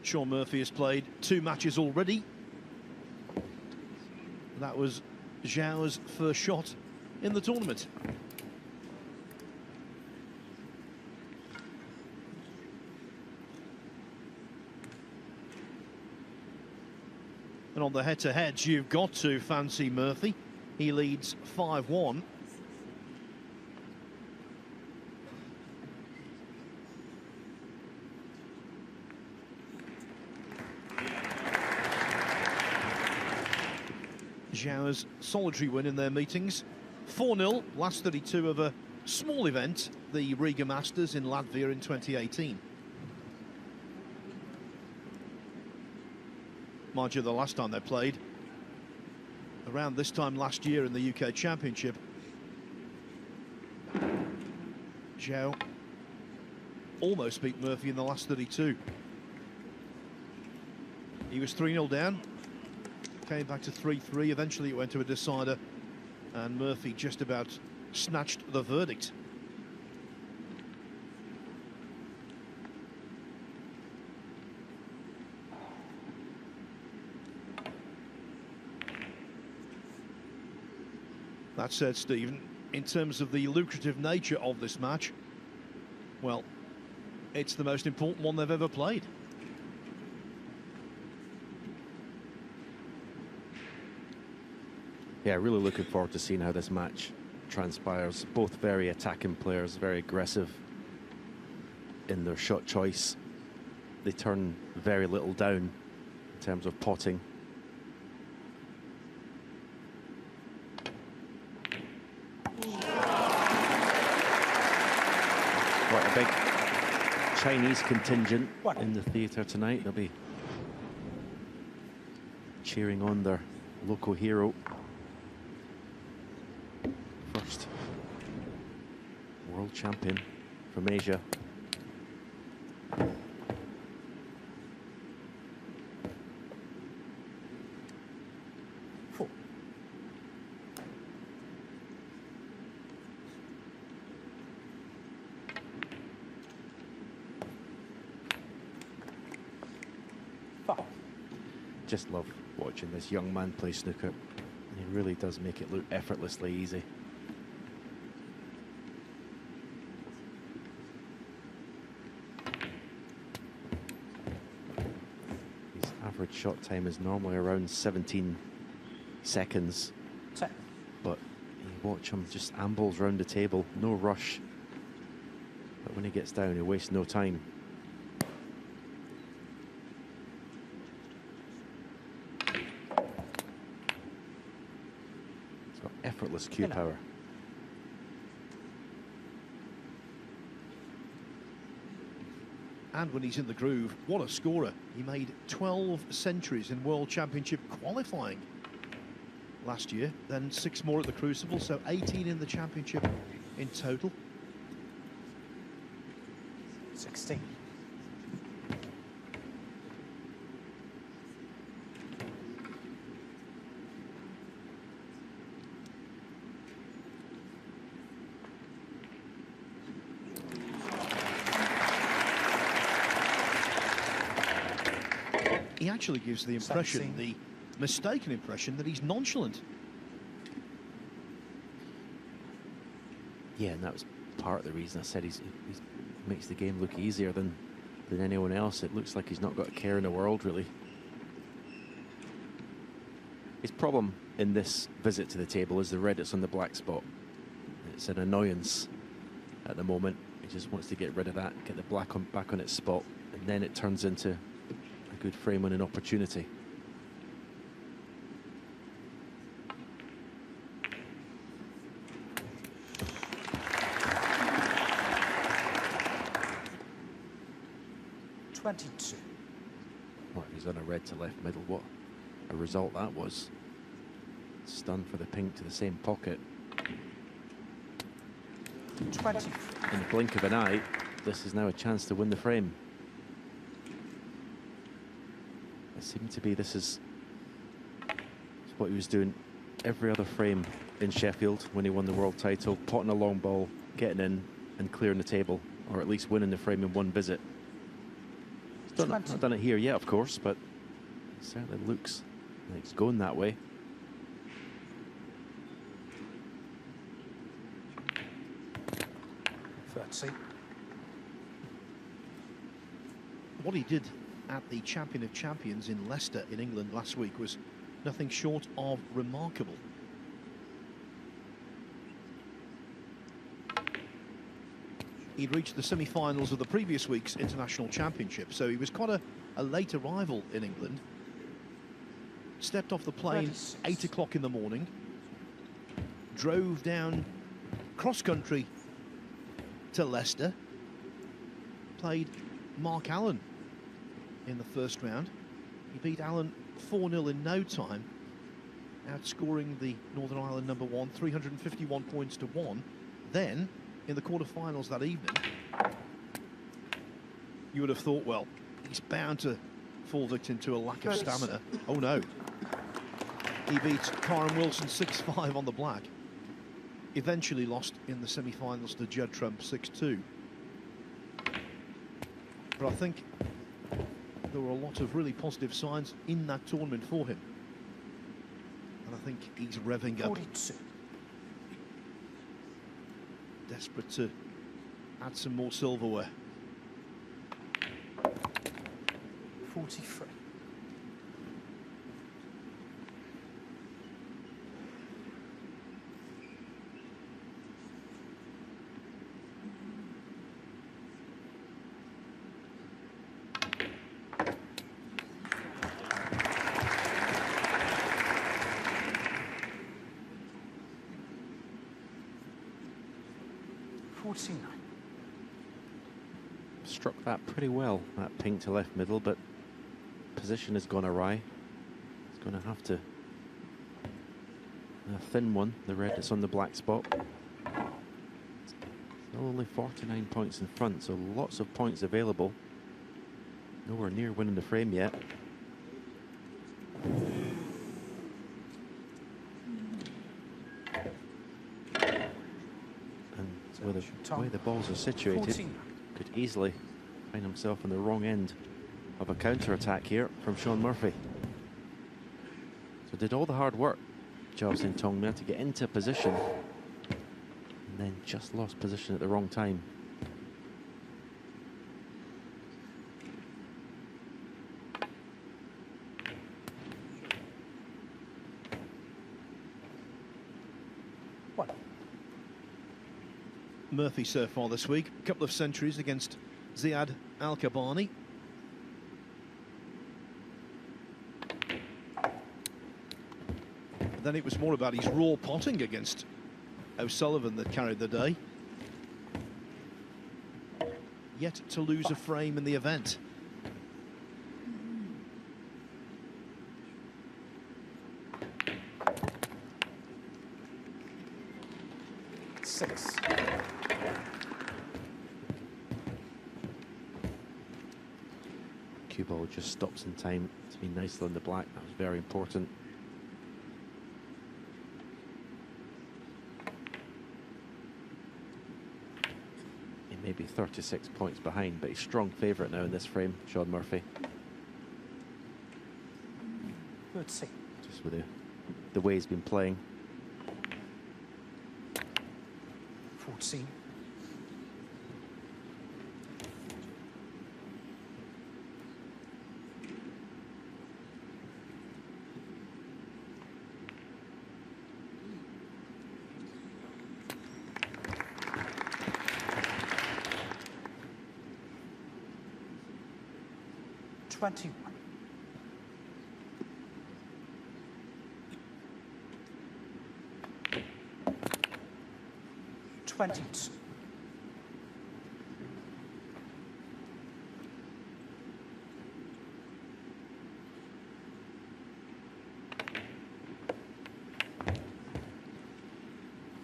Sean Murphy has played 2 matches already. That was Zhao's first shot in the tournament. And on the head-to-heads, you've got to fancy Murphy. He leads 5-1. Zhao's solitary win in their meetings. 4-0, last 32 of a small event, the Riga Masters in Latvia in 2018. Mind you, the last time they played, around this time last year in the UK Championship, Zhao almost beat Murphy in the last 32. He was 3-0 down, came back to 3-3, eventually it went to a decider, and Murphy just about snatched the verdict. That said, Stephen, in terms of the lucrative nature of this match, well, it's the most important one they've ever played. Yeah, really looking forward to seeing how this match transpires. Both very attacking players, very aggressive in their shot choice. They turn very little down in terms of potting. Quite a big Chinese contingent in the theatre tonight. They'll be cheering on their local hero. First world champion from Asia. Just love watching this young man play snooker. He really does make it look effortlessly easy. His average shot time is normally around 17 seconds. But you watch him just ambles around the table, no rush. But when he gets down, he wastes no time. Effortless cue power. And when he's in the groove, what a scorer. He made 12 centuries in World Championship qualifying last year, then 6 more at the Crucible, so 18 in the championship in total. 16. He actually gives the impression, the mistaken impression, that he's nonchalant. Yeah, and that was part of the reason I said he makes the game look easier than anyone else. It looks like he's not got a care in the world, really. His problem in this visit to the table is the red that's on the black spot. It's an annoyance at the moment. He just wants to get rid of that, get the black back on its spot, and then it turns into a good frame and an opportunity. Well, he's on a red to left middle. What a result that was. Stun for the pink to the same pocket. 20. In the blink of an eye, this is now a chance to win the frame. It seemed to be this is what he was doing every other frame in Sheffield when he won the world title, potting a long ball, getting in and clearing the table, or at least winning the frame in one visit. Not done it here yet, of course, but it certainly looks like it's going that way. What he did at the Champion of Champions in Leicester in England last week was nothing short of remarkable. He'd reached the semi-finals of the previous week's International Championship, so he was quite a late arrival in England. Stepped off the plane 8 o'clock in the morning, drove down cross-country to Leicester, played Mark Allen in the first round. He beat Allen 4-0 in no time, outscoring the Northern Ireland number one 351 points to 1. Then, in the quarterfinals that evening, you would have thought, well, he's bound to fall victim to a lack of stamina. Oh no. He beat Karen Wilson 6-5 on the black. Eventually lost in the semi-finals to Judd Trump 6-2. But I think there were a lot of really positive signs in that tournament for him. And I think he's revving up. 42. Desperate to add some more silverware. 43. Struck that pretty well, that pink to left middle, but position has gone awry. He's going to have to a thin one, the red that's on the black spot. Still only 49 points in front, so lots of points available. Nowhere near winning the frame yet. And with the way the balls are situated, 14. could easily find himself on the wrong end of a counter-attack here from Shaun Murphy. So did all the hard work, Chow Sin Tong, there to get into position, and then just lost position at the wrong time. Murphy so far this week, a couple of centuries against Ziad Al-Kabani. Then it was more about his raw potting against O'Sullivan that carried the day. Yet to lose a frame in the event. Cue ball just stops in time to be nicely on the black. That was very important. He may be 36 points behind, but he's strong favourite now in this frame, Shaun Murphy. Let's see. Just with the way he's been playing. 14.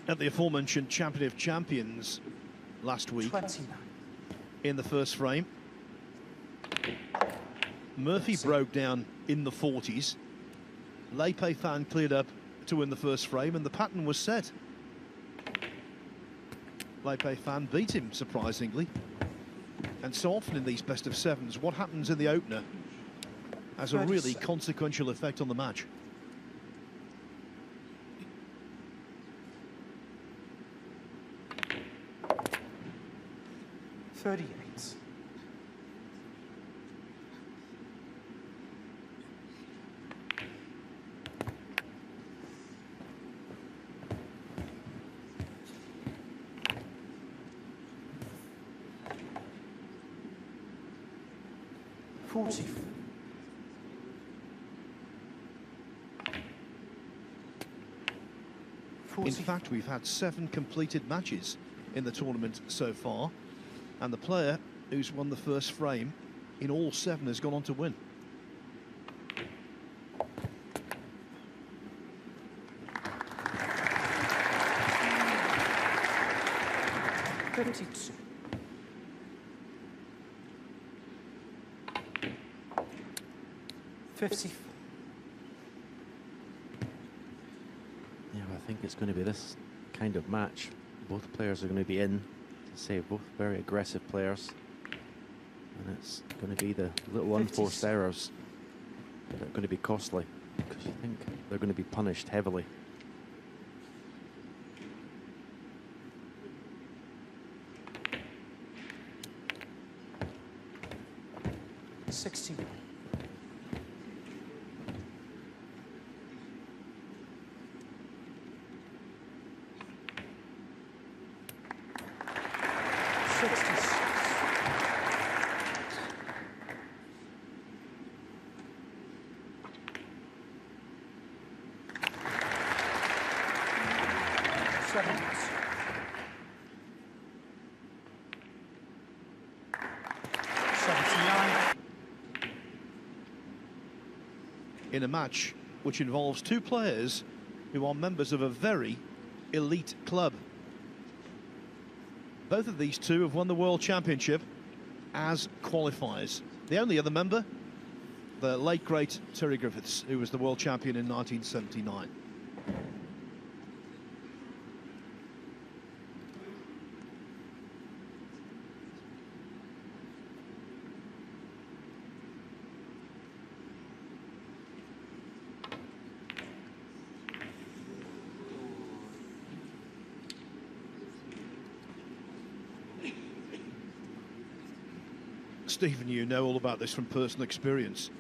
At the aforementioned Champion of Champions last week, 29. in the first frame, Murphy broke down in the 40s. Lei Pei Fan cleared up to win the first frame, and the pattern was set. Lei Pei Fan beat him, surprisingly. And so often in these best of sevens, what happens in the opener has a really consequential effect on the match. $38. In fact, we've had 7 completed matches in the tournament so far, and the player who's won the first frame in all 7 has gone on to win. $32. $54. Yeah, well, I think it's going to be this kind of match. Both players are going to be in, to say, both very aggressive players. And it's going to be the little unforced errors that are going to be costly, because you think they're going to be punished heavily. $60. In a match which involves 2 players who are members of a very elite club. Both of these 2 have won the World Championship as qualifiers. The only other member, the late great Terry Griffiths, who was the world champion in 1979. Stephen, you know all about this from personal experience.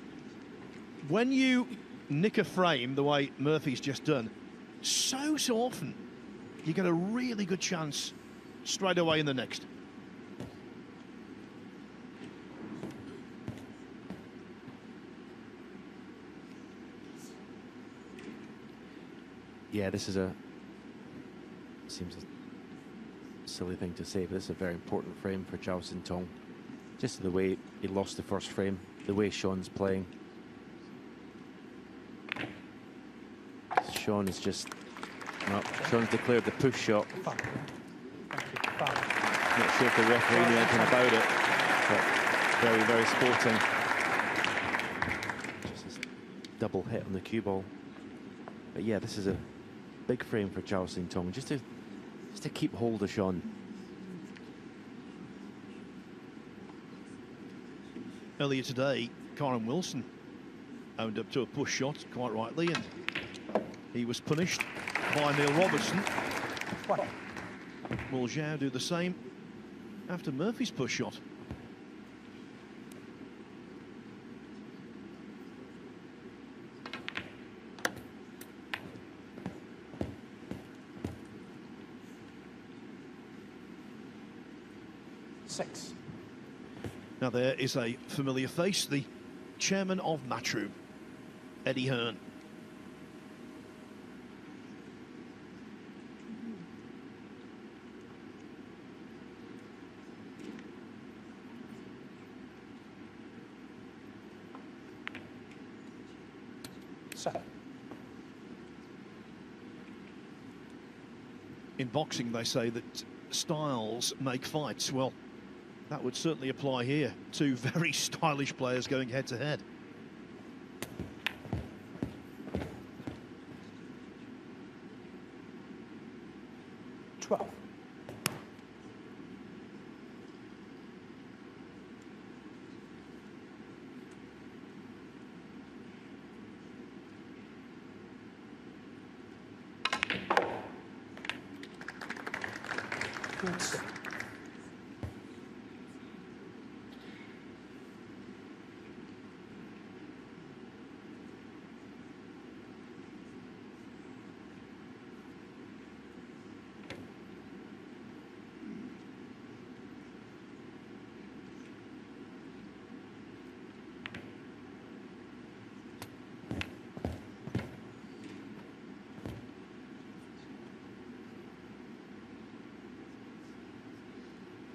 When you nick a frame the way Murphy's just done, so often you get a really good chance straight away in the next. Yeah, this is seems a silly thing to say, but it's a very important frame for Zhao Xintong. Just the way he lost the first frame, the way Sean's playing. Sean is just... Well, Sean's declared the push shot. Not sure if the referee knew anything about it, but very, very sporting. Just a double hit on the cue ball. But yeah, this is a big frame for Zhao Xintong, just to keep hold of Sean. Earlier today, Karen Wilson owned up to a push shot, quite rightly, and he was punished by Neil Robertson. Will Zhao do the same after Murphy's push shot? $6. Now there is a familiar face, the chairman of Matchroom, Eddie Hearn. In boxing, they say that styles make fights. Well, that would certainly apply here. 2 very stylish players going head to head. Good set.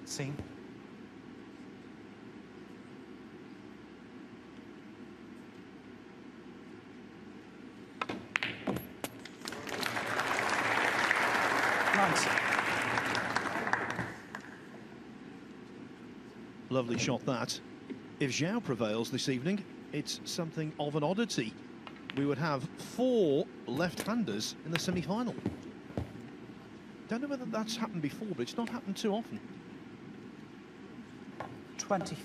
Scene. Nice. Lovely shot that. If Zhao prevails this evening, it's something of an oddity. We would have 4 left-handers in the semi-final. Don't know whether that's happened before, but it's not happened too often. 25.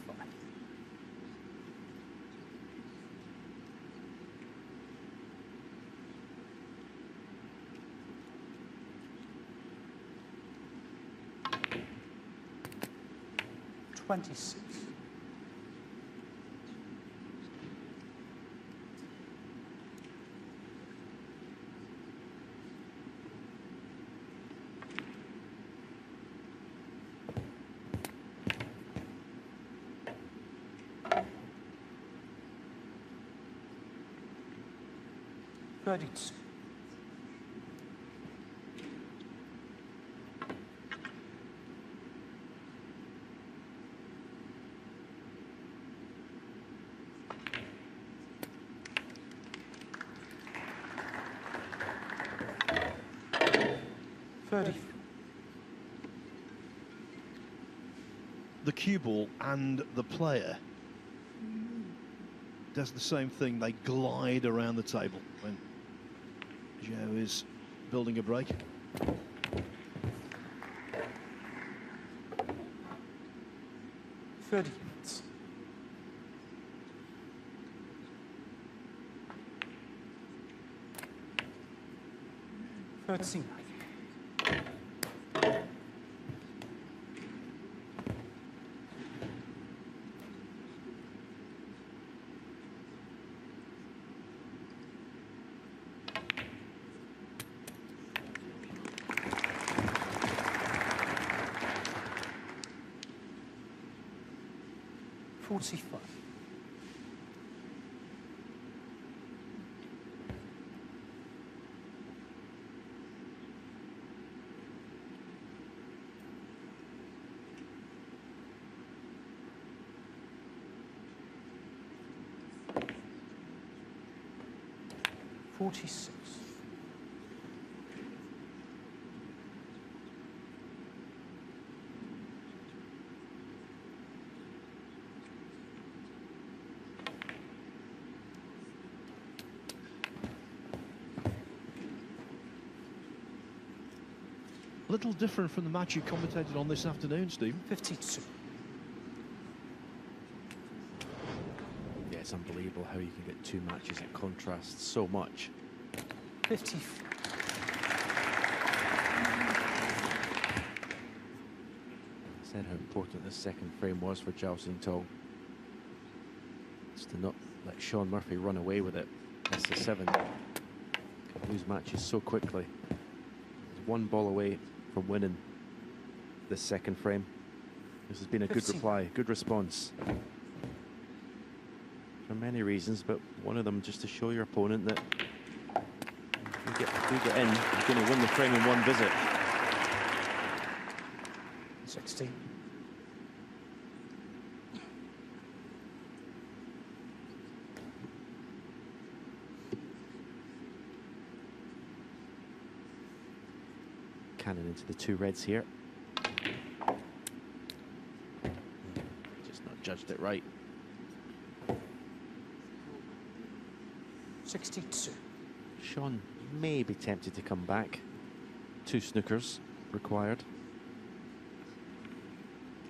$26. $32. The cue ball and the player does the same thing. They glide around the table when Zhao is building a break. $30 units. $13. $45. $46. A little different from the match you commentated on this afternoon, Stephen. 52. Yeah, it's unbelievable how you can get 2 matches that contrast so much. 54. I said how important this second frame was for Zhao Xintong. Just to not let Sean Murphy run away with it. That's the 7. Can lose matches so quickly. He's 1 ball away from winning this second frame. This has been a 15. good reply, good response. For many reasons, but one of them just to show your opponent that if you get in, you're going to win the frame in 1 visit. 16. Cannon into the 2 reds here. Just not judged it right. 62. Sean may be tempted to come back. 2 snookers required.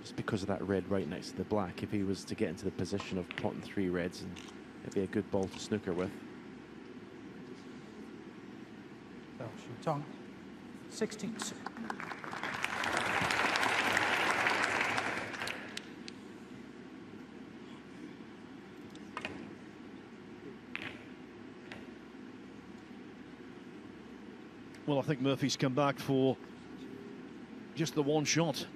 Just because of that red right next to the black. If he was to get into the position of potting 3 reds, and it'd be a good ball to snooker with. Zhao Xintong. 62. Well, I think Murphy's come back for just the one shot.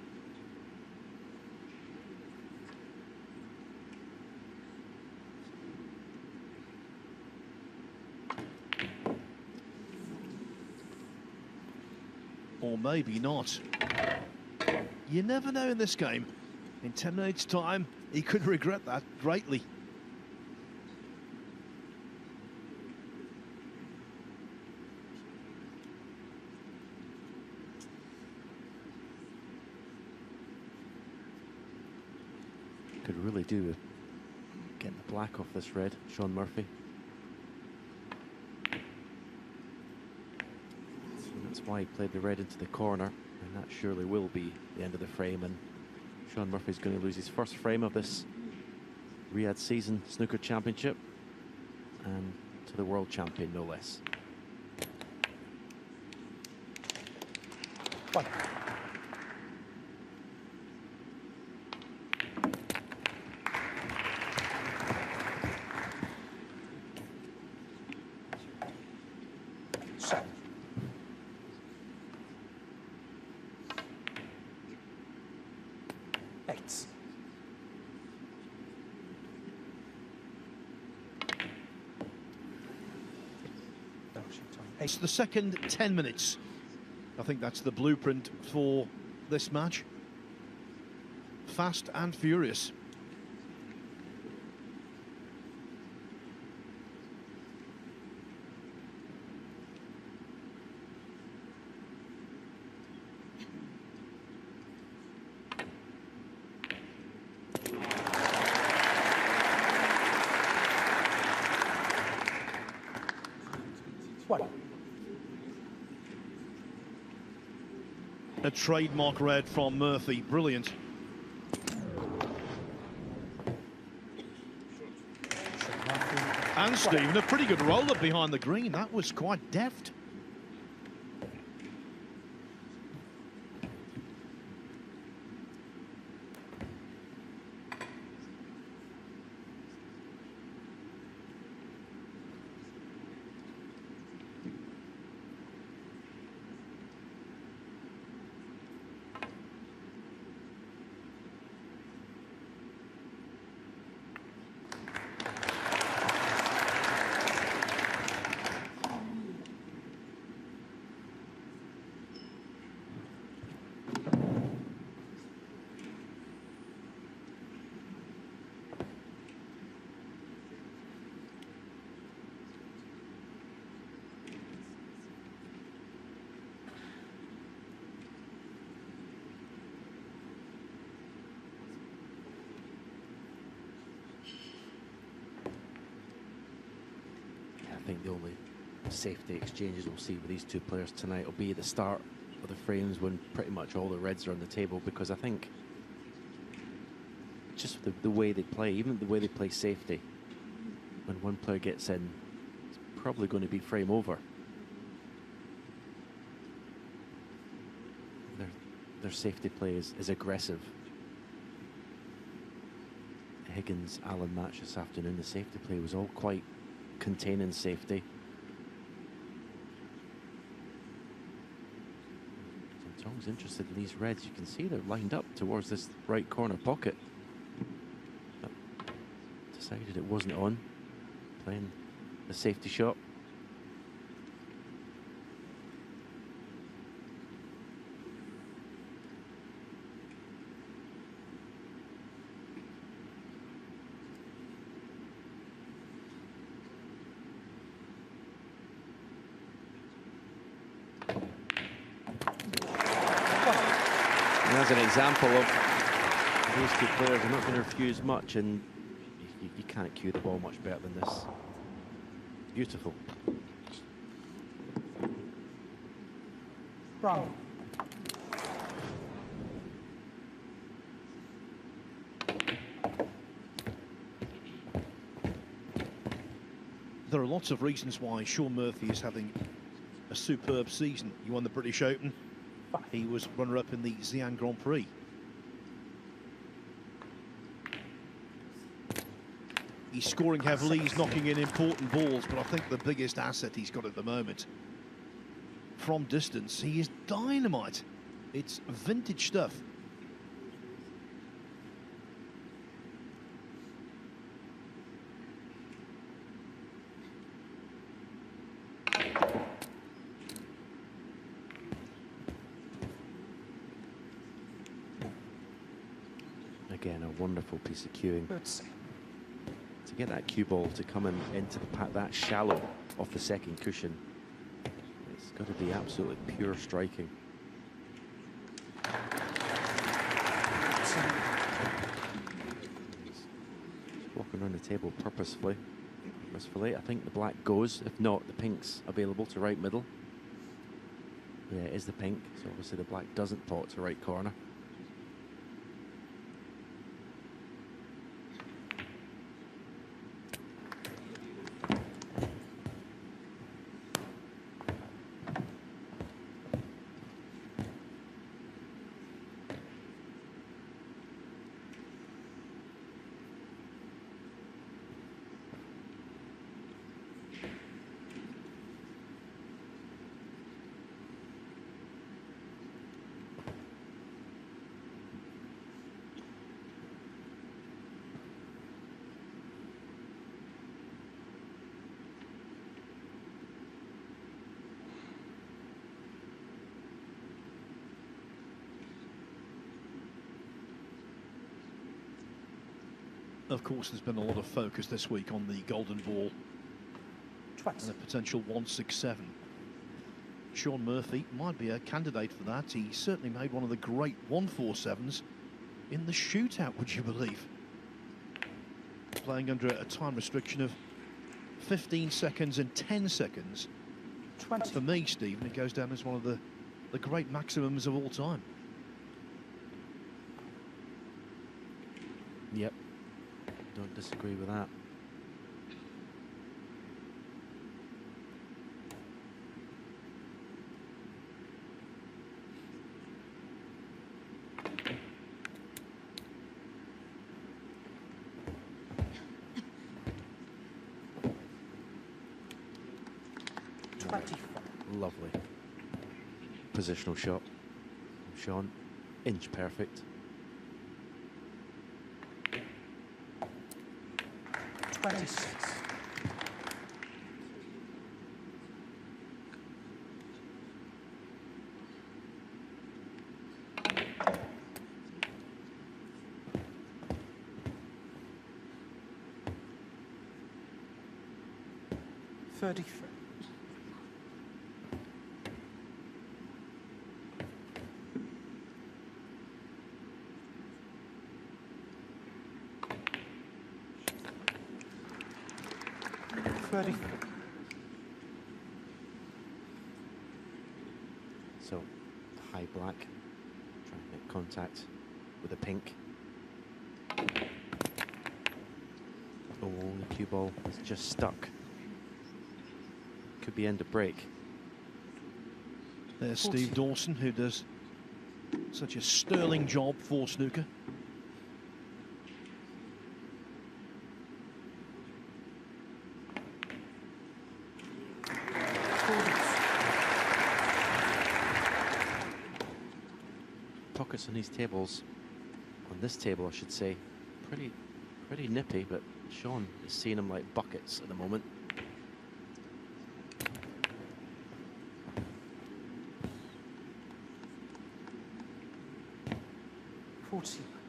Or maybe not. You never know in this game. In 10 minutes' time, he could regret that greatly. Could really do with getting the black off this red, Sean Murphy. So that's why he played the red into the corner, and that surely will be the end of the frame, and Sean Murphy's going to lose his first frame of this Riyadh Season Snooker Championship, and to the world champion, no less. One. Seven. Eight. It's the second 10 minutes. I think that's the blueprint for this match. Fast and furious. One. A trademark red from Murphy, brilliant. And Stephen, a pretty good roller behind the green. That was quite deft. I think the only safety exchanges we'll see with these two players tonight will be at the start of the frames when pretty much all the reds are on the table, because I think just the way they play, even the way they play safety, when one player gets in, it's probably going to be frame over. Their safety play is aggressive. Higgins, Allen match this afternoon, the safety play was all quite containing safety. So Tong's interested in these reds. You can see they're lined up towards this right corner pocket. But decided it wasn't on, playing the safety shot. As an example of those two players are not going to refuse much, and you can't cue the ball much better than this. Beautiful. Wrong. There are lots of reasons why Sean Murphy is having a superb season. He won the British Open. He was runner-up in the Xi'an Grand Prix. He's scoring heavily, he's knocking in important balls, but I think the biggest asset he's got at the moment from distance, he is dynamite. It's vintage stuff. Again, a wonderful piece of cueing. Let's see. To get that cue ball to come in into the pack that shallow off the second cushion, it's got to be absolutely pure striking. Walking around the table purposefully. I think the black goes. If not, the pink's available to right middle. Yeah, it is the pink, so obviously the black doesn't pot to right corner. Of course, there's been a lot of focus this week on the golden ball and a potential 167. Sean Murphy might be a candidate for that. He certainly made one of the great 147s in the shootout, would you believe? Playing under a time restriction of 15 seconds and 10 seconds. 20. For me, Stephen, it goes down as one of the great maximums of all time. Yep. Don't disagree with that. Lovely positional shot from Sean, inch perfect. 26. So, high black, trying to make contact with the pink. Oh, the cue ball is just stuck. Could be end of break. There's Steve Dawson, who does such a sterling job for snooker. Pockets on these tables, on this table I should say, pretty nippy, but Sean is seeing them like buckets at the moment.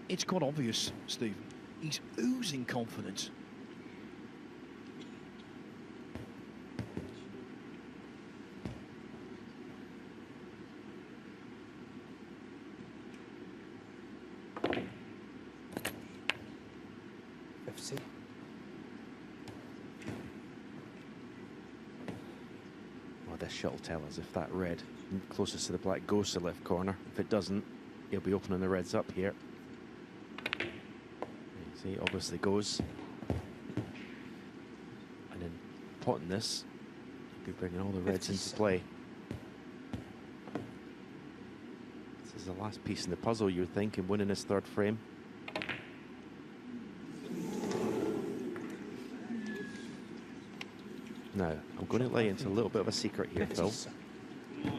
It's quite obvious, Stephen. He's oozing confidence. Well, this shot will tell us if that red closest to the black goes to the left corner. If it doesn't, he'll be opening the reds up here. You see, obviously goes. And then potting this, he'll be bringing all the reds into play. This is the last piece in the puzzle, you would think, in winning his third frame. Now, I'm going to lay into a little bit of a secret here, Phil.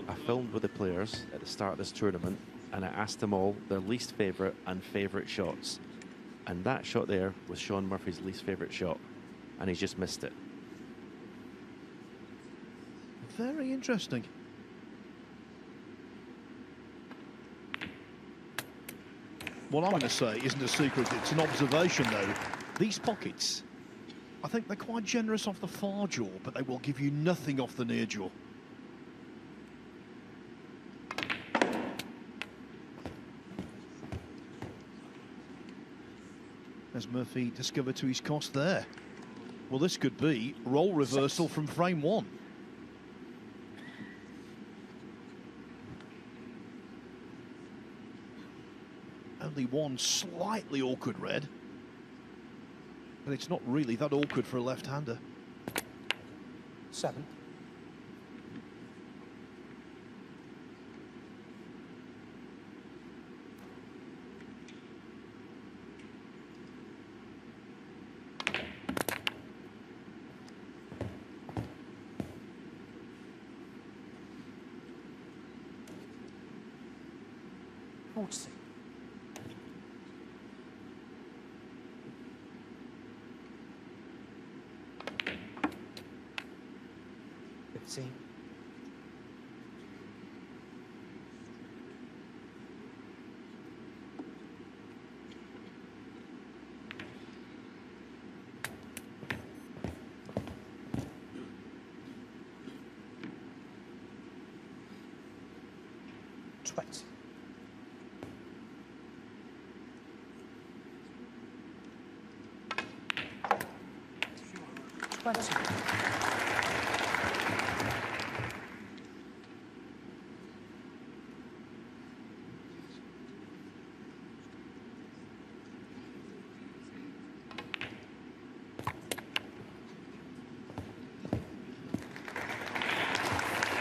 I filmed with the players at the start of this tournament, and I asked them all their least favourite and favourite shots. And that shot there was Shaun Murphy's least favourite shot, and he's just missed it. Very interesting. What I'm going to say isn't a secret, it's an observation though. These pockets, I think they're quite generous off the far jaw, but they will give you nothing off the near jaw. As Murphy discovered to his cost there. Well, this could be role reversal from frame one. Only one slightly awkward red. But it's not really that awkward for a left-hander. 7. Forty. See. Twenty. 20.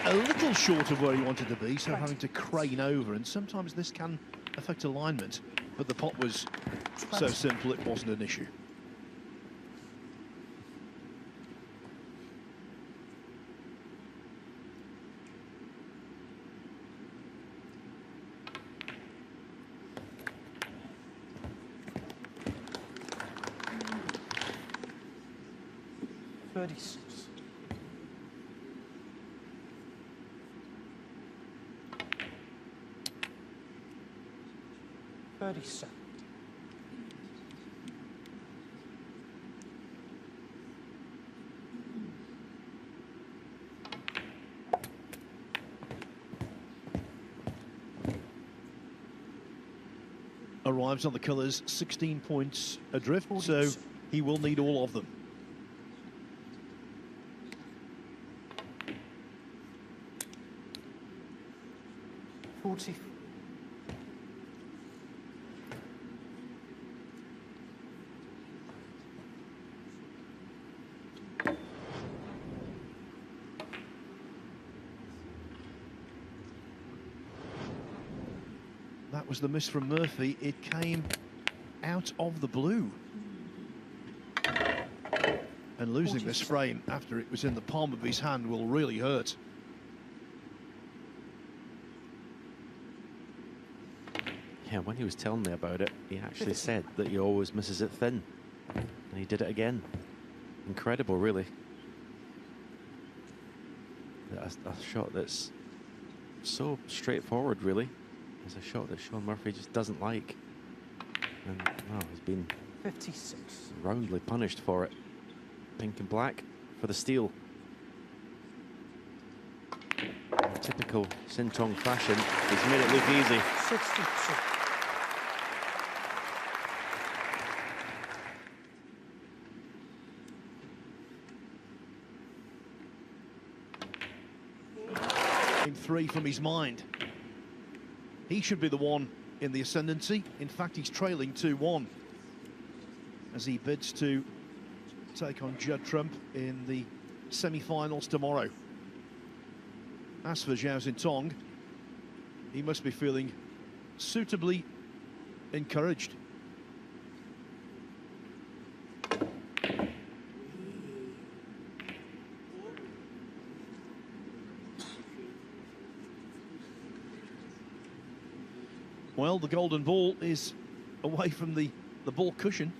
A little short of where he wanted to be, so having to crane over, and sometimes this can affect alignment, but the pot was so simple it wasn't an issue. Thirty-six. 37. Arrives on the colours 16 points adrift, 40. so he will need all of them. That was the miss from Murphy. It came out of the blue. And losing this frame after it was in the palm of his hand will really hurt. Yeah, when he was telling me about it, he actually said that he always misses it thin. And he did it again. Incredible, really. A shot that's so straightforward, really. It's a shot that Shaun Murphy just doesn't like. And, well, he's been 56. roundly punished for it. Pink and black for the steal. In typical Sintong fashion, he's made it look easy. 62. Three from his mind. He should be the one in the ascendancy. In fact, he's trailing 2-1 as he bids to take on Judd Trump in the semi-finals tomorrow. As for Zhao Xintong, he must be feeling suitably encouraged. Well, the golden ball is away from the ball cushion.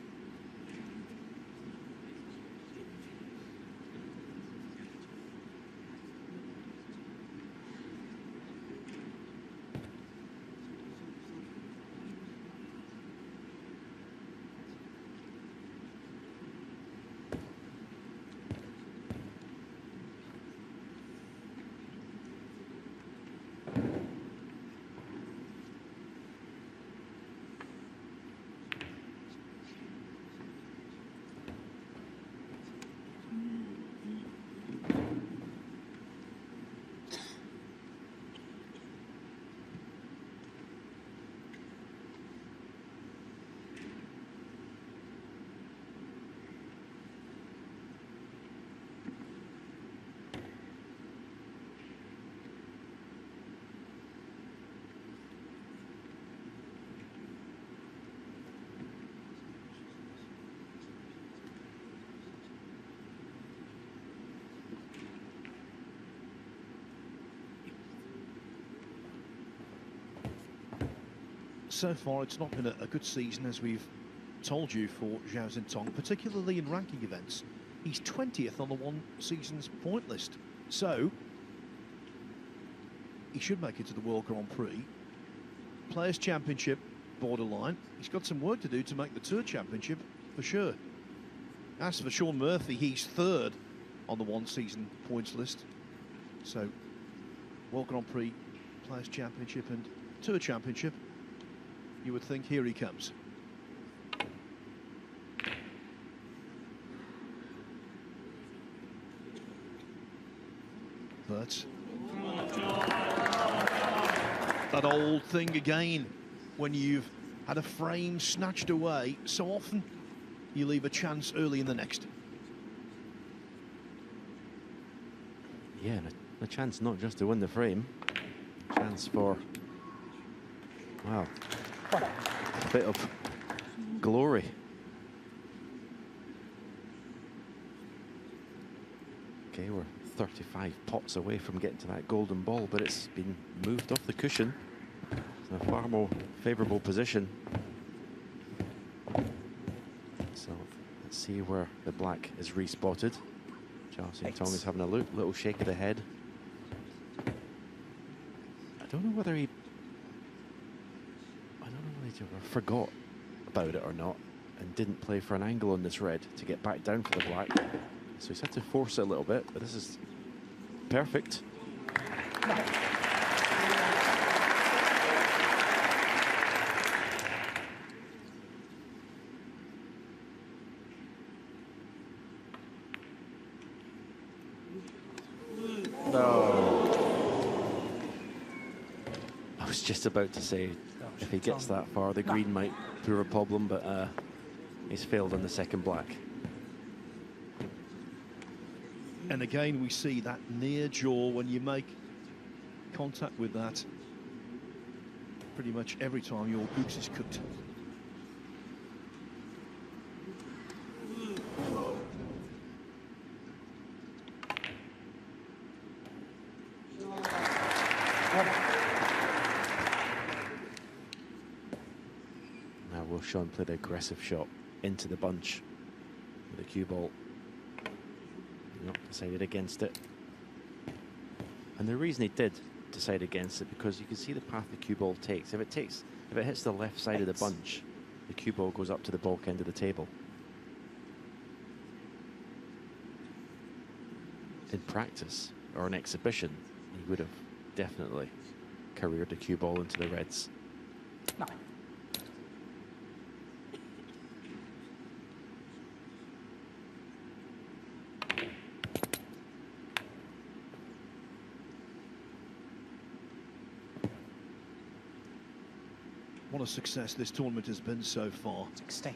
So far, it's not been a good season, as we've told you, for Zhao Xintong, particularly in ranking events. He's 20th on the one season's point list. So, he should make it to the World Grand Prix. Players' Championship, borderline. He's got some work to do to make the Tour Championship, for sure. As for Sean Murphy, he's 3rd on the one season points list. So, World Grand Prix, Players' Championship and Tour Championship. You would think, here he comes. But that old thing again, when you've had a frame snatched away, so often you leave a chance early in the next. Yeah, and a chance not just to win the frame, a chance for, wow, a bit of glory. Okay, we're 35 pots away from getting to that golden ball, but it's been moved off the cushion. It's in a far more favourable position. So let's see where the black is respotted. Zhao Xintong is having a little shake of the head. I don't know whether he forgot about it or not and didn't play for an angle on this red to get back down for the black. So he's had to force it a little bit, but this is perfect. No. I was just about to say, if he gets that far, the green might prove a problem, but he's failed on the second black. And again, we see that near jaw when you make contact with that. Pretty much every time your goose is cooked. Now will Sean play the aggressive shot into the bunch with the cue ball. Not decided against it. And the reason he did decide against it, because you can see the path the cue ball takes. If it hits the left side of the bunch, the cue ball goes up to the bulk end of the table. In practice or an exhibition, he would have definitely careered the cue ball into the reds. No. What a success this tournament has been so far. 16.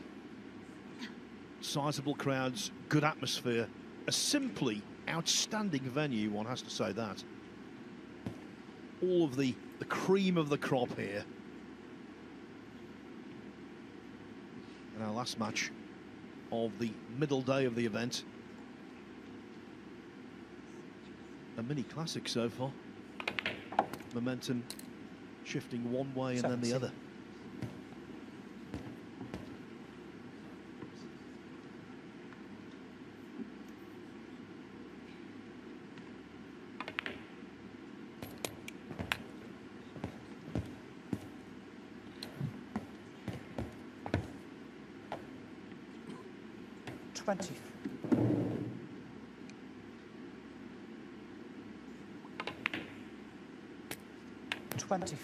Sizable crowds, good atmosphere, a simply outstanding venue, one has to say that. All of the cream of the crop here. And our last match of the middle day of the event. A mini classic so far. Momentum shifting one way and then the other. 20. 20.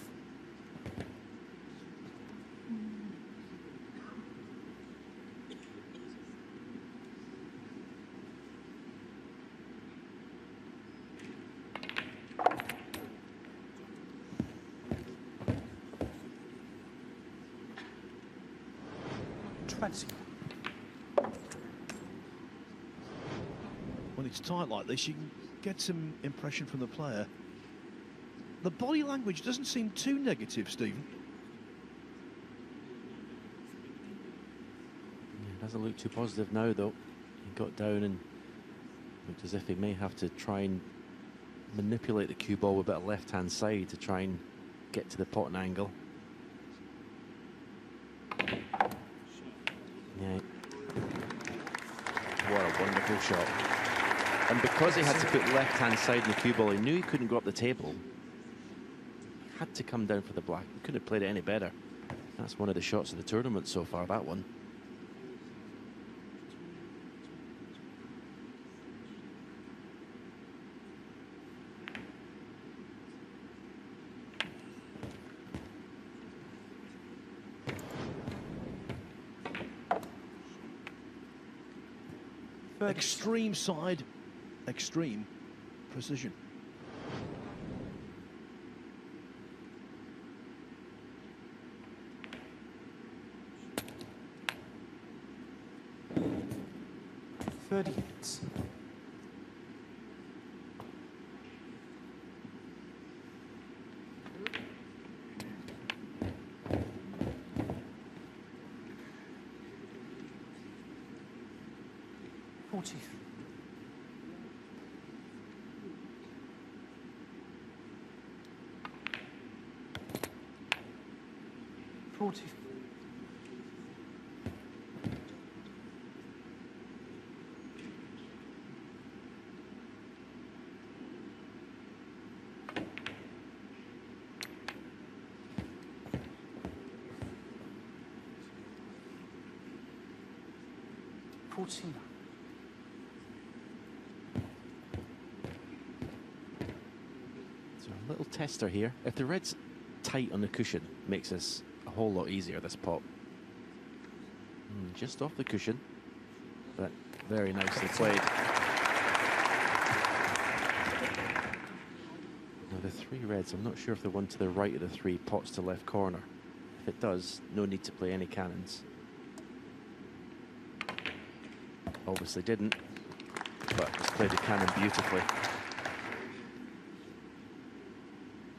20. When it's tight like this, you can get some impression from the player. The body language doesn't seem too negative, Stephen. It doesn't look too positive now, though. He got down and looked as if he may have to try and manipulate the cue ball with a bit of left-hand side to try and get to the potting angle. Yeah. What a wonderful shot. And because he had to put left-hand side in the cue ball, he knew he couldn't go up the table. He had to come down for the black. He couldn't have played it any better. That's one of the shots of the tournament so far, that one. Extreme side, extreme precision. Hits. 40. 40. 14. So a little tester here. If the red's tight on the cushion, makes this a whole lot easier, this pot. Just off the cushion, but very nicely played. Now the three reds, I'm not sure if the one to the right of the three pots to left corner. If it does, no need to play any cannons. Obviously didn't, but it's played the cannon beautifully.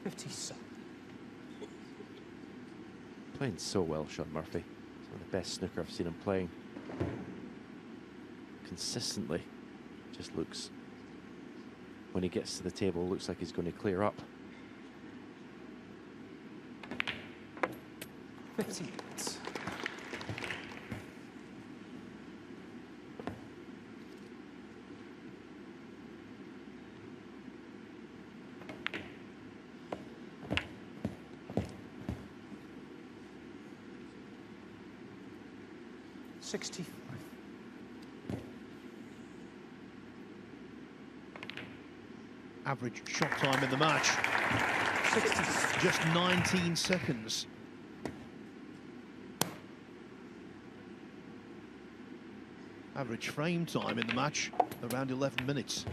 57. Playing so well, Sean Murphy. It's one of the best snooker I've seen him playing. Consistently, just looks, when he gets to the table, looks like he's going to clear up. 50. 65. Average shot time in the match, 60. just 19 seconds. Average frame time in the match, around 11 minutes.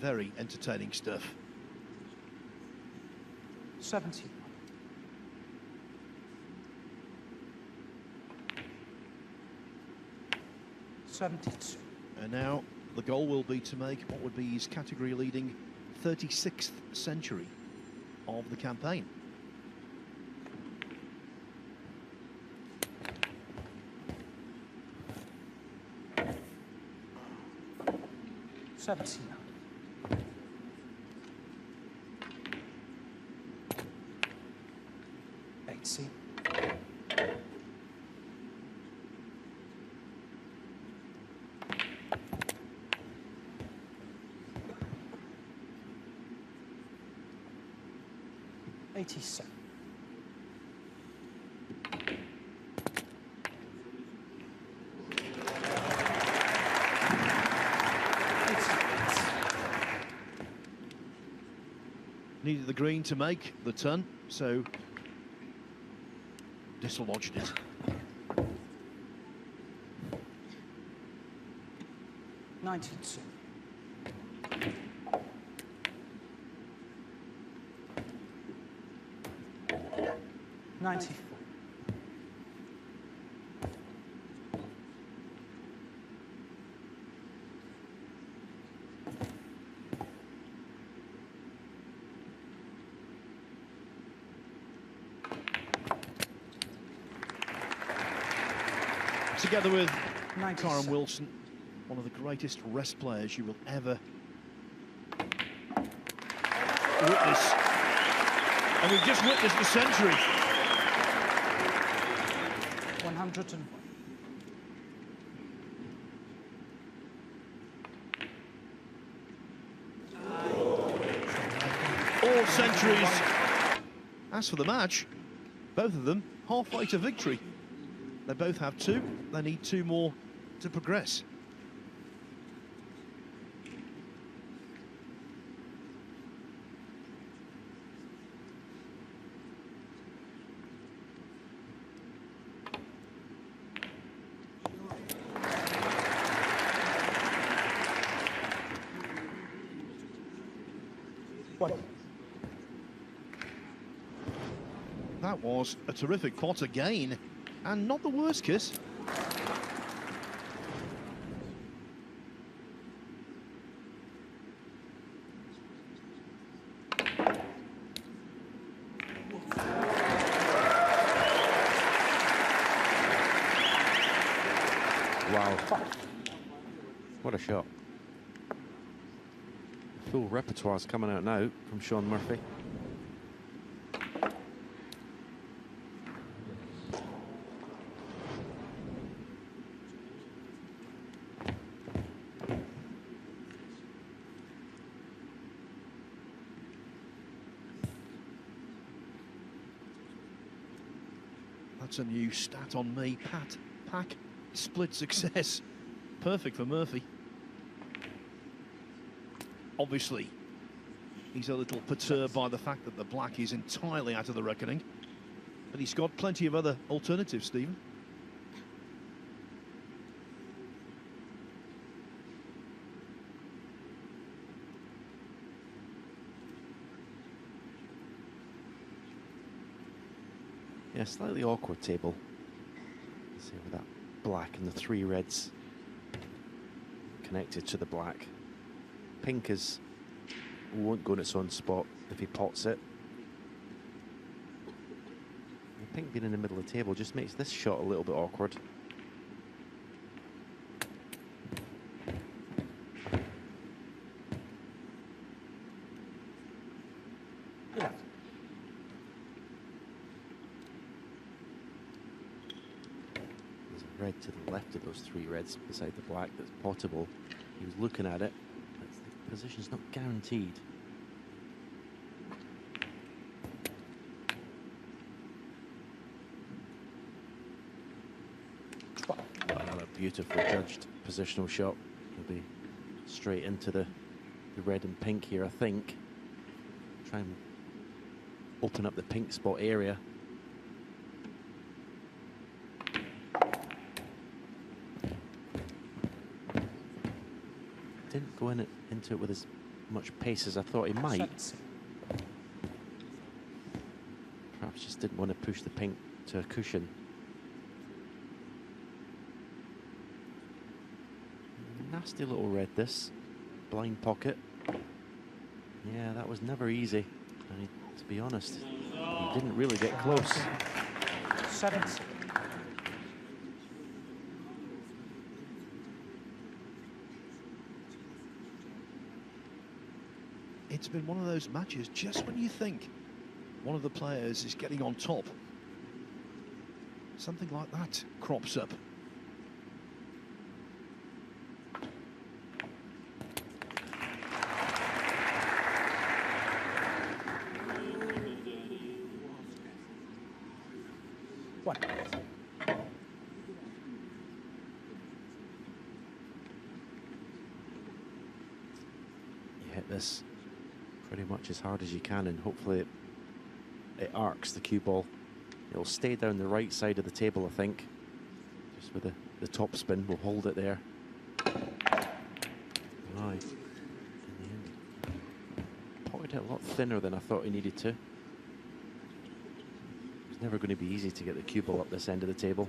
Very entertaining stuff. 70. 72. And now the goal will be to make what would be his category-leading 36th century of the campaign. $17. 80. 87. Needed the green to make the ton, so dislodged it. $92. 94. Together with 97. Karen Wilson, one of the greatest rest players you will ever witness. And we've just witnessed the century. 100 and All centuries. As for the match, both of them halfway to victory. They both have two. They need two more to progress. what? That was a terrific pot again, and not the worst kiss. Wow. What a shot. Full repertoire's coming out now from Shaun Murphy. That's a new stat on me. Pack, split success. Perfect for Murphy. Obviously, he's a little perturbed by the fact that the black is entirely out of the reckoning. But he's got plenty of other alternatives, Stephen. Yeah, slightly awkward table. Let's see, with that black and the three reds connected to the black. Pink won't go in its own spot if he pots it. The pink being in the middle of the table just makes this shot a little bit awkward. Yeah. There's a red to the left of those three reds beside the black that's potable. He was looking at it. The position's not guaranteed. Another beautifully judged positional shot. He'll be straight into the red and pink here, I think. Try and open up the pink spot area. Didn't go into it with as much pace as I thought he might. 70. Perhaps just didn't want to push the pink to a cushion. Nasty little red, this. Blind pocket. Yeah, that was never easy. And to be honest, he didn't really get close. 70. It's been one of those matches just when you think one of the players is getting on top, something like that crops up. One. You hit this pretty much as hard as you can, and hopefully it arcs the cue ball. It'll stay down the right side of the table, I think. Just with the top spin, we'll hold it there. Aye. In the end, potted it a lot thinner than I thought he needed to. It's never going to be easy to get the cue ball up this end of the table.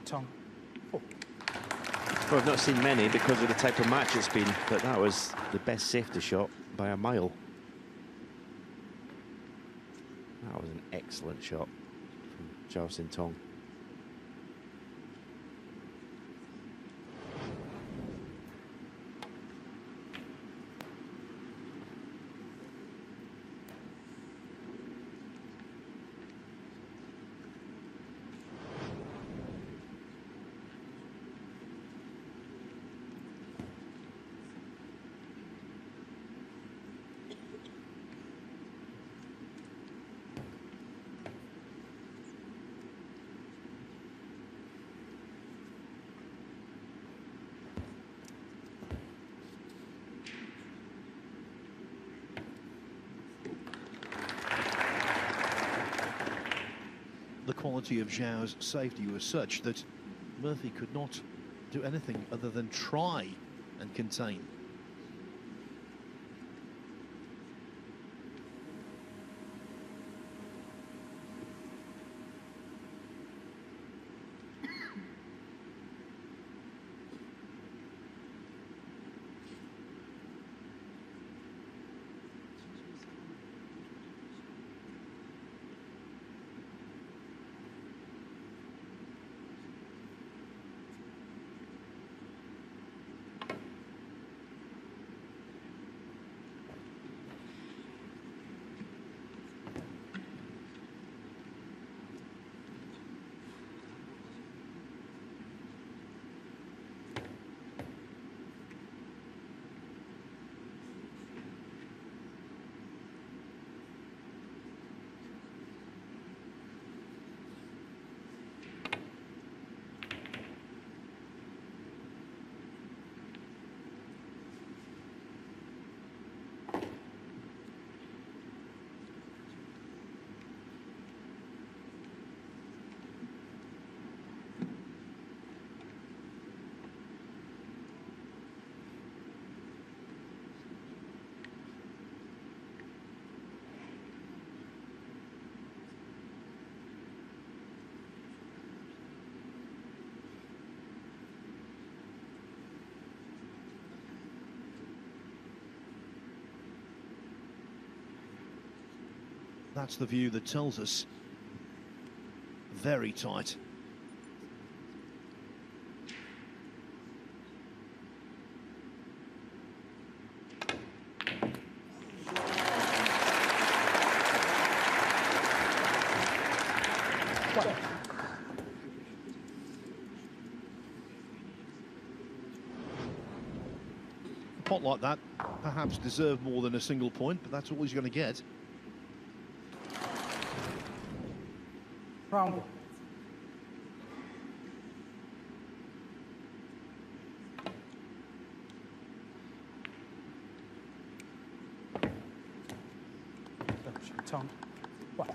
Tongue. Oh. Well, I've not seen many because of the type of match it's been, but that was the best safety shot by a mile. That was an excellent shot from Zhao Xintong. The quality of Zhao's safety was such that Murphy could not do anything other than try and contain. That's the view that tells us very tight. A pot like that perhaps deserved more than a single point, but that's all he's going to get. Round one. Tongue. One.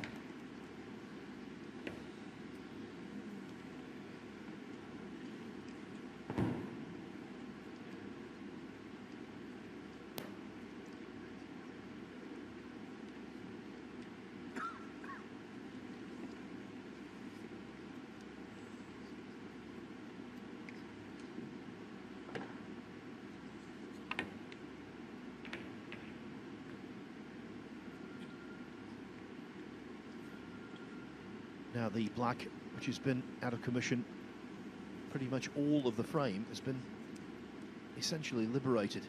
Now the black, which has been out of commission, pretty much all of the frame has been essentially liberated.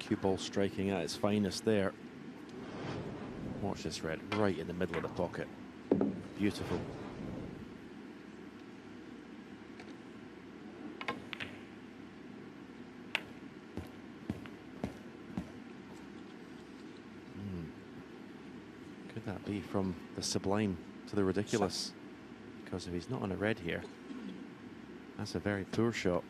Cue ball striking at its finest there. Watch this red, right in the middle of the pocket. Beautiful. Could that be from the sublime to the ridiculous? Because if he's not on a red here, that's a very poor shot.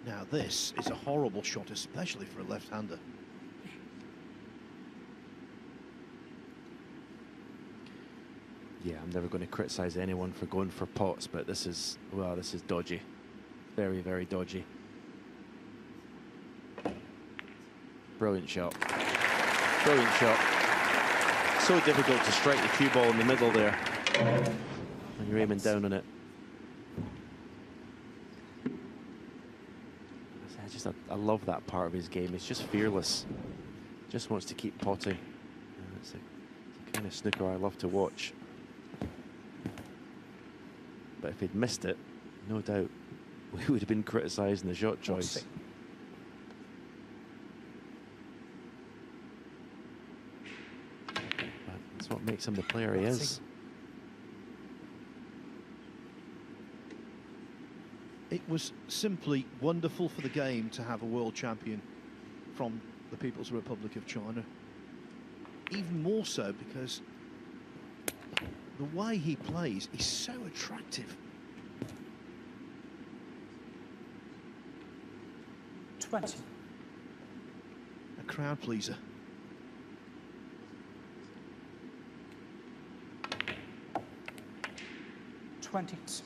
Now this is a horrible shot, especially for a left-hander. Yeah, I'm never going to criticize anyone for going for pots, but this is, well, this is dodgy. Very, very dodgy. Brilliant shot. Brilliant shot. So difficult to strike the cue ball in the middle there when you're aiming down on it. I love that part of his game. He's just fearless. Just wants to keep potting. It's a kind of snooker I love to watch. But if he'd missed it, no doubt we would have been criticising the shot choice. But that's what makes him the player he is. It was simply wonderful for the game to have a world champion from the People's Republic of China. Even more so because the way he plays is so attractive. 20. A crowd pleaser. $20.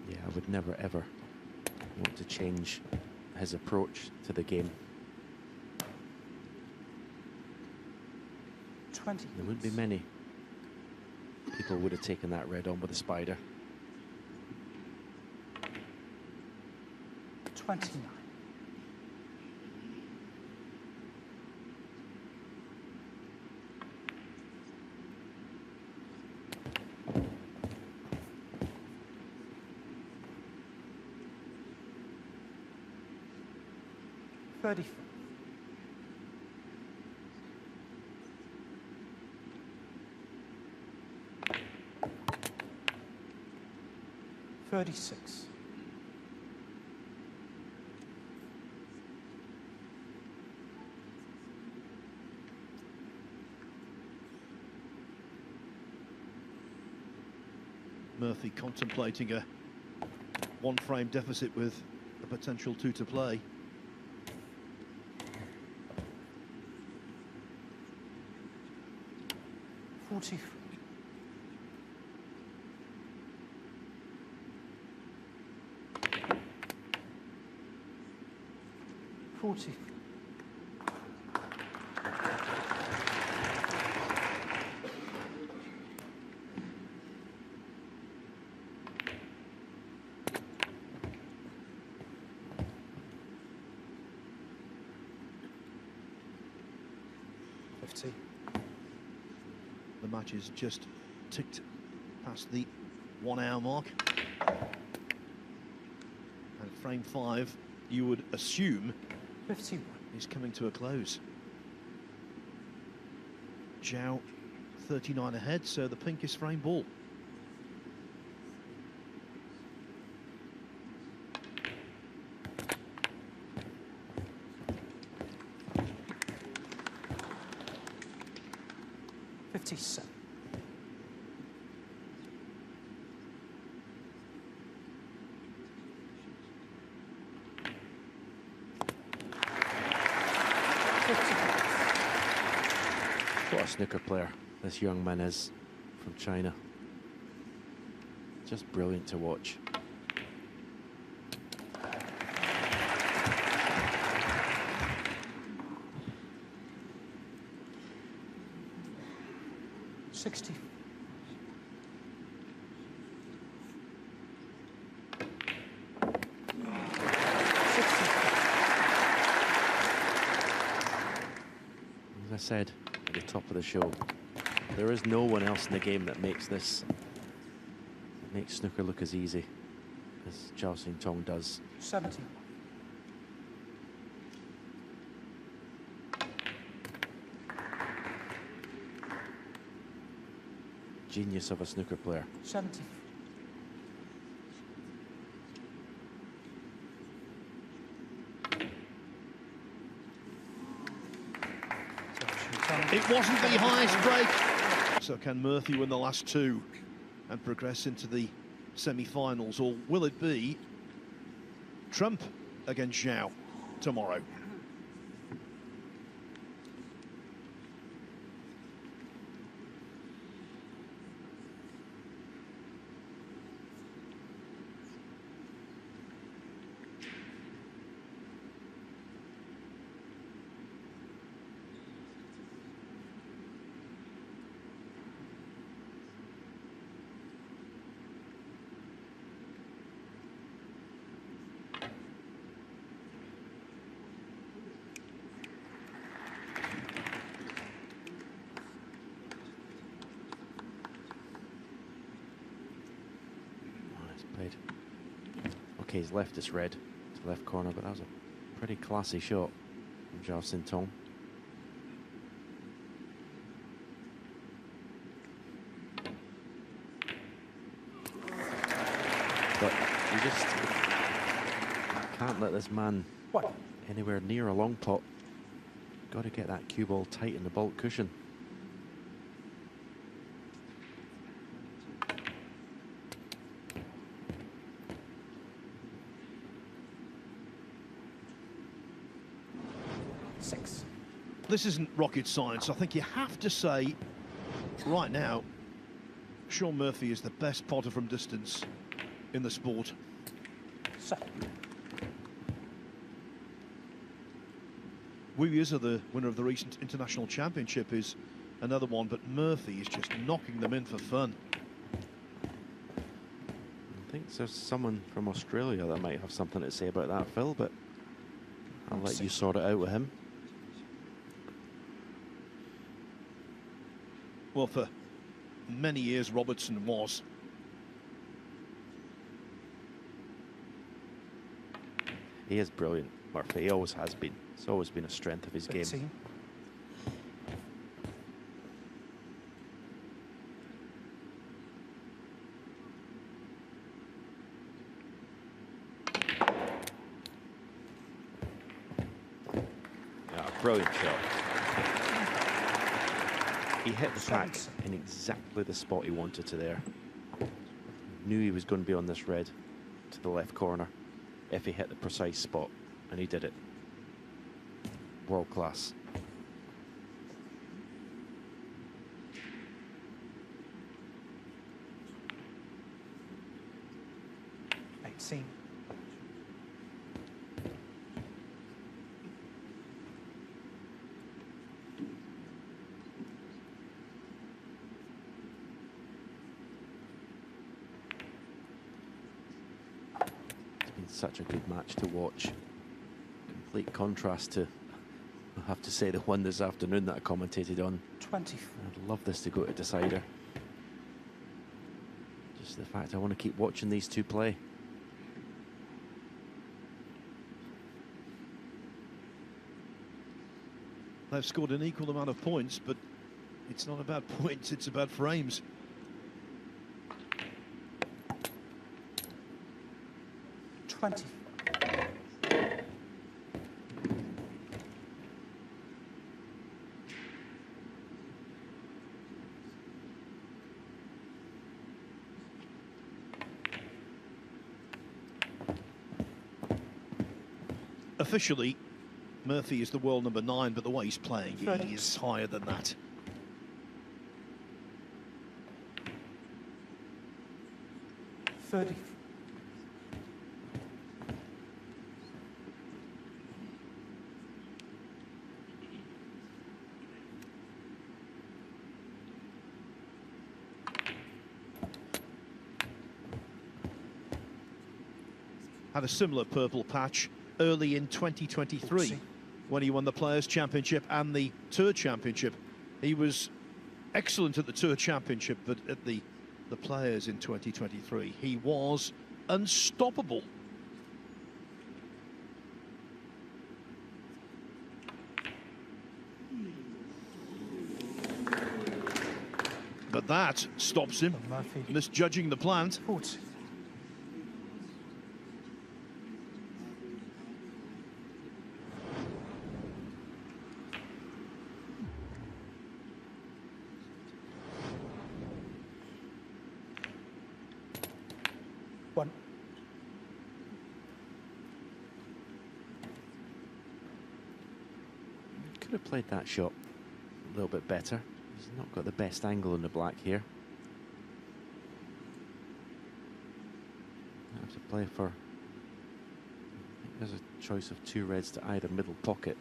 Yeah, I would never ever want to change his approach to the game. 20. There wouldn't be many people would have taken that red on with a spider. 29. $30. 36. Murphy contemplating a one-frame deficit with a potential 2 to play. $43. 40. The match is just ticked past the 1 hour mark. And frame 5, you would assume, 51. is coming to a close. Zhao 39 ahead, so the pink is frame ball. $57. What a snooker player this young man is from China. Just brilliant to watch. $60. said at the top of the show, there is no one else in the game that makes snooker look as easy as Zhao Xintong does. 70. Genius of a snooker player. 70. It wasn't the highest break. So can Murphy win the last two and progress into the semi-finals, or will it be Trump against Zhao tomorrow? Played. Okay, he's left this red to the left corner, but that was a pretty classy shot from Zhao Xintong. But you just can't let this man What? anywhere near a long pot. Got to get that cue ball tight in the bulk cushion. This isn't rocket science. I think you have to say right now, Shaun Murphy is the best potter from distance in the sport. Wu Yize, the winner of the recent international championship, is another one, but Murphy is just knocking them in for fun. I think there's someone from Australia that might have something to say about that, Phil, but I'll let you sort it out with him. Well, for many years, Robertson was. He is brilliant, Murphy. He always has been. It's always been a strength of his game. Yeah, brilliant shot. He hit the track in exactly the spot he wanted to there. Knew he was going to be on this red to the left corner if he hit the precise spot, and he did it. World class. Such a good match to watch. Complete contrast to, I have to say, the one this afternoon that I commentated on. 20. I'd love this to go to decider. Just the fact I want to keep watching these two play. They've scored an equal amount of points, but it's not about points, it's about frames. Officially, Murphy is the world number 9, but the way he's playing, he is higher than that. Had a similar purple patch early in 2023. when he won the Players' Championship and the Tour Championship. He was excellent at the Tour Championship, but at the Players in 2023, he was unstoppable. But that stops him Murphy. misjudging the plant. 40. One. Could have played that shot a little bit better. He's not got the best angle in the black here. I have to play for, I think there's a choice of 2 reds to either middle pocket.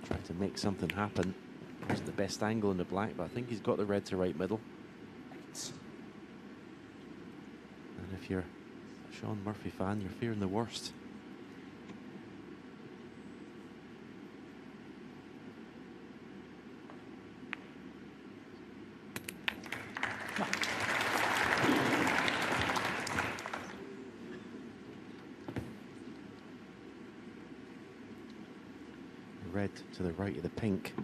Try to make something happen. Wasn't the best angle in the black, but I think he's got the red to right middle. And if you're a Sean Murphy fan, you're fearing the worst. The red to the right of the pink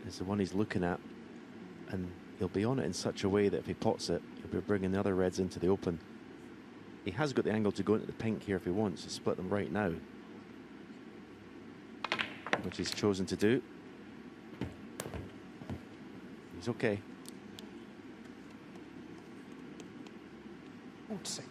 is the one he's looking at, and he'll be on it in such a way that if he pots it, he'll be bringing the other reds into the open. He has got the angle to go into the pink here if he wants to split them right now, which he's chosen to do. He's okay. 40.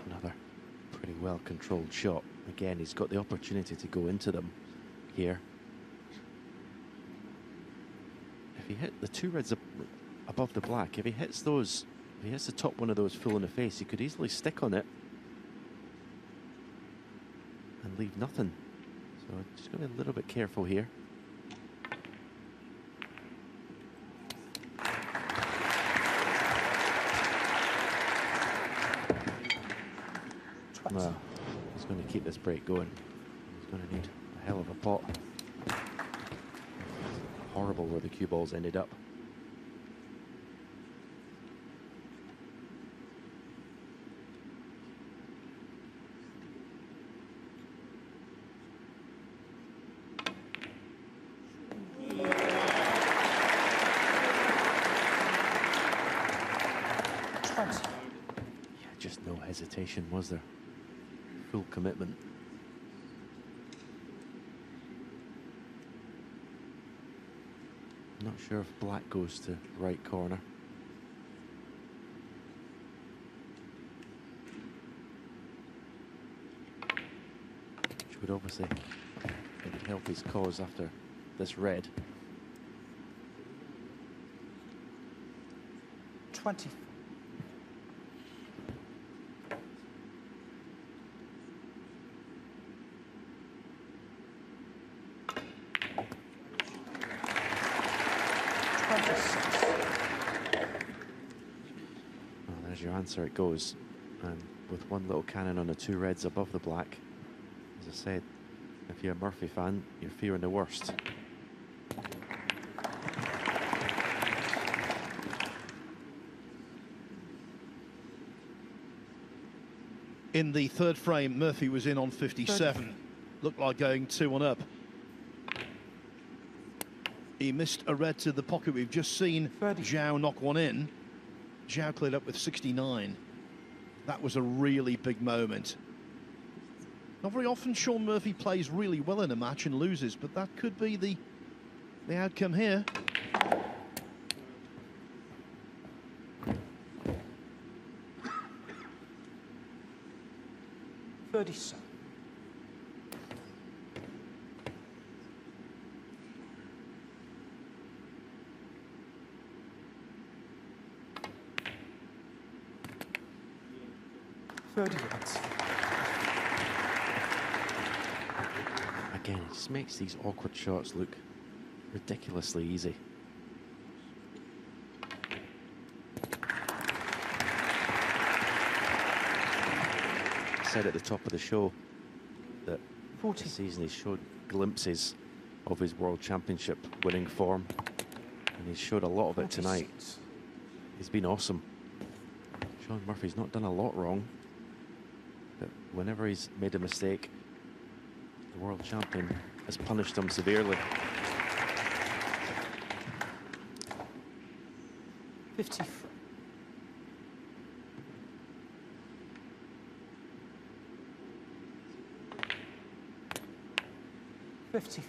Another pretty well controlled shot. Again, he's got the opportunity to go into them here. If he hit the 2 reds above the black, if he hits those, if he hits the top one of those full in the face, he could easily stick on it and leave nothing. So just got to be a little bit careful here. Well, he's going to keep this break going. He's going to need a hell of a pot. Horrible where the cue balls ended up. Yeah, just no hesitation, was there? Full commitment. Not sure if black goes to right corner. Which would obviously maybe help his cause after this red. 20. Well, there's your answer, it goes. And with one little cannon on the 2 reds above the black, as I said, if you're a Murphy fan, you're fearing the worst. In the third frame, Murphy was in on 57. Looked like going 2-1 up. He missed a red to the pocket. We've just seen 30. Zhao knock one in. Zhao cleared up with 69. That was a really big moment. Not very often Sean Murphy plays really well in a match and loses, but that could be the outcome here. 30 yards. Again, it just makes these awkward shots look ridiculously easy. I said at the top of the show that 40. this season he's showed glimpses of his World Championship winning form, and he's showed a lot of it tonight. 46. He's been awesome. Sean Murphy's not done a lot wrong, but whenever he's made a mistake, the world champion has punished him severely. 53.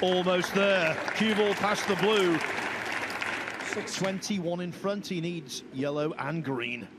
Almost there. Cue ball past the blue. 60. 21 in front. He needs yellow and green.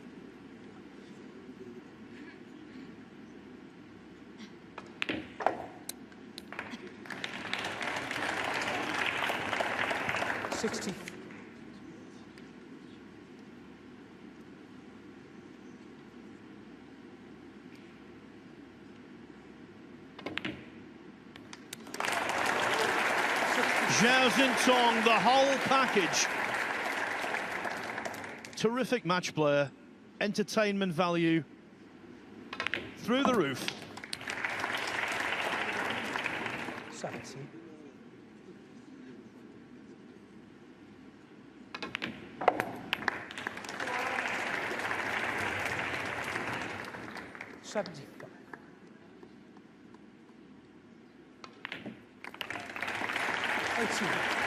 Zhao Xintong, the whole package. Terrific match player, entertainment value through the roof. 70. $75. 80.